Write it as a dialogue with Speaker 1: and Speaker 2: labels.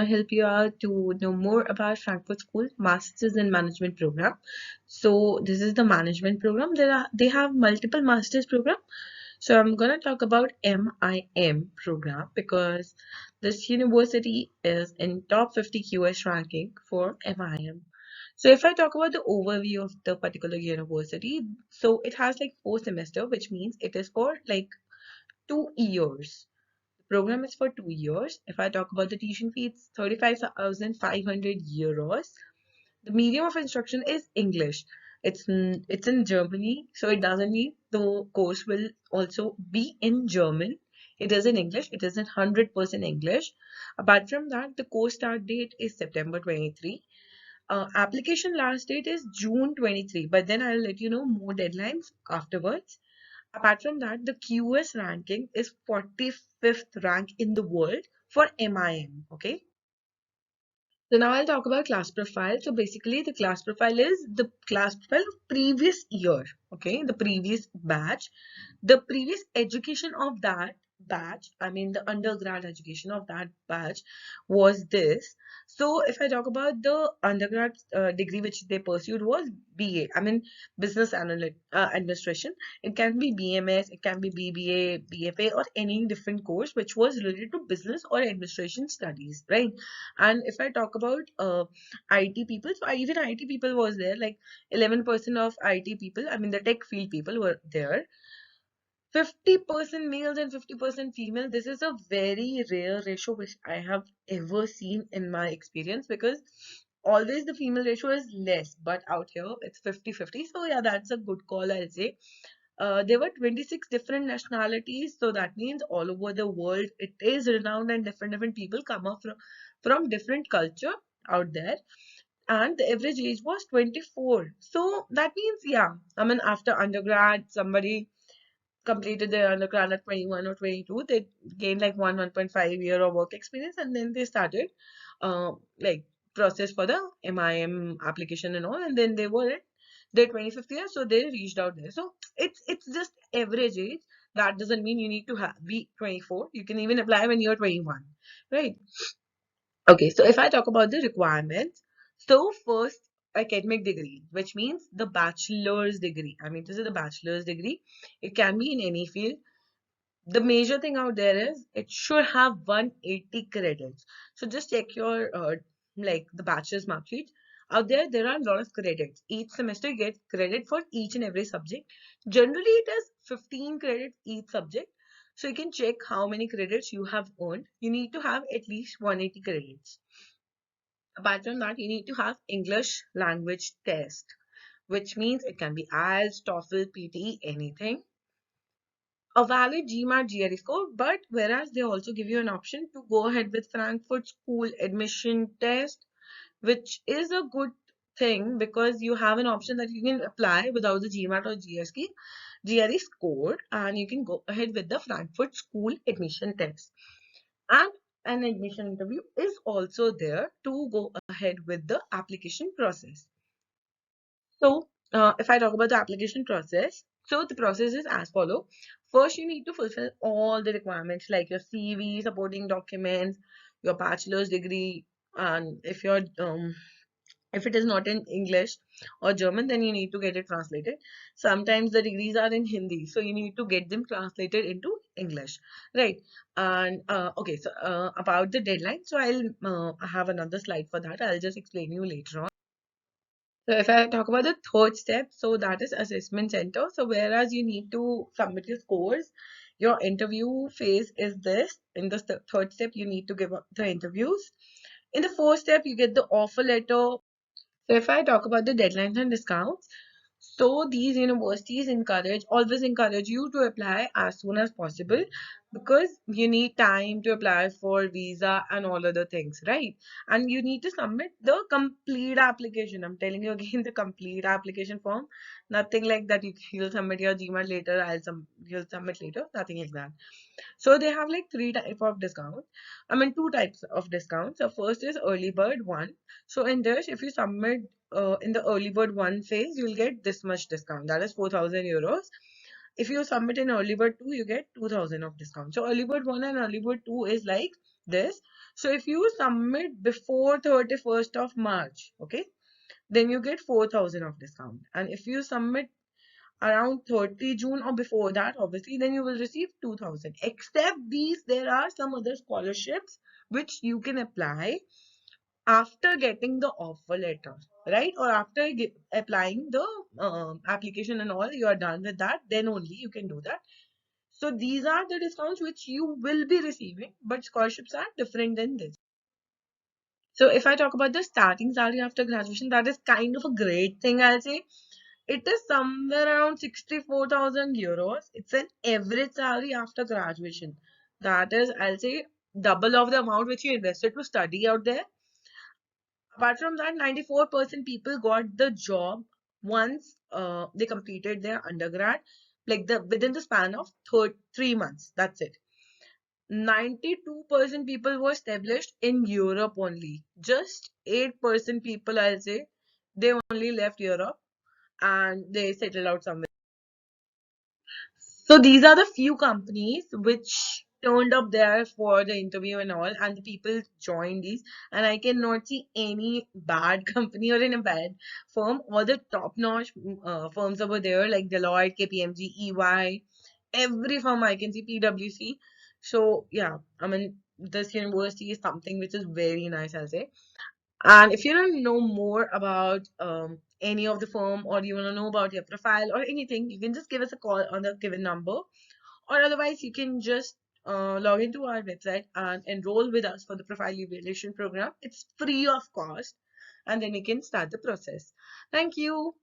Speaker 1: Help you out to know more about Frankfurt School Masters in Management program. So this is the management program. They have multiple masters program. So I'm gonna talk about MIM program because this university is in top 50 QS ranking for MIM. So if I talk about the overview of the particular university, so it has like 4 semester, which means it is for like 2 years. Program is for 2 years. If I talk about the tuition fee, it's 35,500 euros. The medium of instruction is English. It's in Germany, so it doesn't mean the course will also be in German. It is in English. It is in 100% English. Apart from that, the course start date is September 23. Application last date is June 23, but then I'll let you know more deadlines afterwards. Apart from that, the QS ranking is 45th rank in the world for MIM. Okay. So now I'll talk about class profile. So basically, the class profile is the class profile of previous year. Okay, the previous batch, the previous education of that batch. I mean, the undergrad education of that batch was this. So if I talk about the undergrad degree which they pursued was BA. I mean, business administration. It can be BMS, it can be BBA, BFA, or any different course which was related to business or administration studies, right? And if I talk about IT people, so even IT people was there, like 11% of IT people, I mean the tech field people were there. 50% males and 50% female. This is a very rare ratio which I have ever seen in my experience, because always the female ratio is less, but out here it's 50-50. So yeah, that's a good call, I'll say. There were 26 different nationalities, so that means all over the world it is renowned, and different people come up from different culture out there. And the average age was 24. So that means, yeah, I mean, after undergrad, somebody completed their undergrad at 21 or 22, they gained like 1.5 year of work experience, and then they started like process for the MIM application and all, and then they were at their 25th year, so they reached out there. So it's just average age. That doesn't mean you need to be 24. You can even apply when you're 21, right? Okay, so if I talk about the requirements, so first, academic degree, which means the bachelor's degree. I mean, this is the bachelor's degree. It can be in any field. The major thing out there is it should have 180 credits. So just check your like the bachelor's mark sheet. Out there, there are a lot of credits. Each semester you get credit for each and every subject. Generally, it is 15 credits each subject. So you can check how many credits you have earned. You need to have at least 180 credits. Apart from that, you need to have English language test, which means it can be IELTS, TOEFL, PTE, anything. A valid GMAT GRE score, but whereas they also give you an option to go ahead with Frankfurt School admission test, which is a good thing because you have an option that you can apply without the GMAT or GRE score, and you can go ahead with the Frankfurt School admission test. And an admission interview is also there to go ahead with the application process. So, if I talk about the application process, so the process is as follow. First, you need to fulfill all the requirements like your CV, supporting documents, your bachelor's degree, and if it is not in English or German, then you need to get it translated. Sometimes the degrees are in Hindi, so you need to get them translated into English, right? And okay, so about the deadline, so I'll have another slide for that. I'll just explain you later on. So if I talk about the third step, so that is assessment center. So whereas you need to submit your scores, your interview phase is this. In the third step, you need to give up the interviews. In the fourth step, you get the offer letter. So if I talk about the deadlines and discounts, so these universities always encourage you to apply as soon as possible, because you need time to apply for visa and all other things, right? And you need to submit the complete application. I'm telling you again, the complete application form. Nothing like that. You'll submit your GMAT later. You'll submit later. Nothing like that. So they have like three type of discounts. I mean, two types of discounts. So first is early bird one. So in this, if you submit in the early bird one phase, you'll get this much discount. That is 4,000 euros. If you submit in early bird two, you get 2,000 of discount. So early bird one and early bird two is like this. So if you submit before 31st of March, okay, then you get 4,000 of discount. And if you submit around 30 June or before that, obviously, then you will receive 2,000. Except these, there are some other scholarships which you can apply after getting the offer letter, right? Or after applying the application and all, you are done with that, then only you can do that. So these are the discounts which you will be receiving, but scholarships are different than this. So if I talk about the starting salary after graduation, that is kind of a great thing, I'll say. It is somewhere around 64,000 euros. It's an average salary after graduation. That is, I'll say, double of the amount which you invested to study out there. Apart from that, 94% people got the job once they completed their undergrad, like the within the span of 3 months. That's it. 92% people were established in Europe only. Just 8% people, I'll say, they only left Europe and they settled out somewhere. So these are the few companies which turned up there for the interview and all, and the people joined these. And I cannot see any bad company or in a bad firm. All the top-notch firms over there, like Deloitte, KPMG, EY, every firm I can see, PwC. So yeah, I mean, this university is something which is very nice, I'll say. And if you don't know more about any of the firm, or you want to know about your profile or anything, you can just give us a call on the given number, or otherwise you can just log into our website and enroll with us for the profile evaluation program. It's free of cost, and then you can start the process. Thank you.